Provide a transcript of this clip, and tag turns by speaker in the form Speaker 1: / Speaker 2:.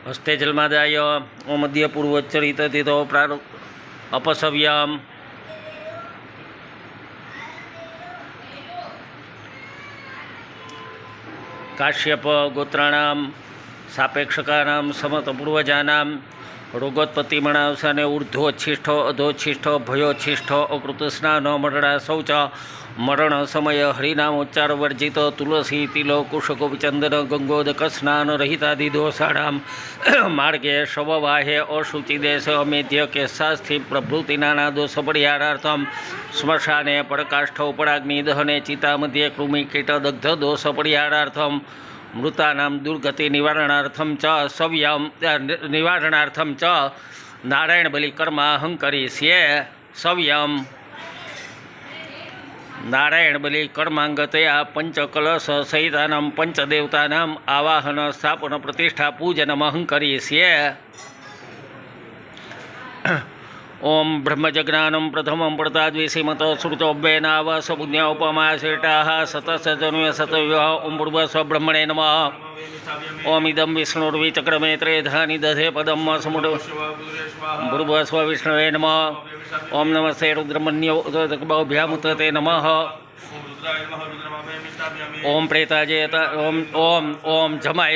Speaker 1: हस्ते जलमादाय ओम मध्य पूर्वोच्चरित तिथो प्रार अपसव्यम काश्यप गोत्राणां सापेक्षकानां समतपूर्वजानां रोगोत्पत्तिमणावसाने ऊर्ध्वोच्छिष्टो अधोच्छिष्टो भयोच्छिष्टो अकृतस्नान मरणा शौच मरण समय हरिनामोच्चार वर्जित तुलसी तिल कुशकोपचंदन गंगोदक स्नान रहितादिदोषाणां मार्गे शववाहे अशुचिदेश अमेध्य केशास्थि प्रभृति नाना दोष परिहारार्थं श्मशाने पड़काष्ठोपराग्निदहने चितामध्ये कृमिकीटदग्ध दोष परिहारार्थं मृतानां दुर्गति निवारणार्थं च सव्यं निवारणार्थं च नारायण बलि कर्माहं करिष्ये सव्यं नारायण बलि कर्मांगतया पंचकलश सहितानां पंचदेवतानां आवाहन स्थापन प्रतिष्ठा पूजनमहं करिष्ये। ओम ब्रह्मजज्ञानं प्रथमं प्रताद्विषीमत श्रुतोभ्येनावसपुण्य उपमाशेटाः सतसजन्य सतविवाह ओम भूर्भुवस्व ब्रह्मणे नमः। ओम इदं विष्णुर्विचक्रमे त्रेधानि दधे पदं समुद भूर्भुवस्व विष्णवे नमः। ओम नमस्ते रुद्रमन्योभ्यामुत्तते नमः। ओम प्रेताजेत ओम ओम ओम जमाय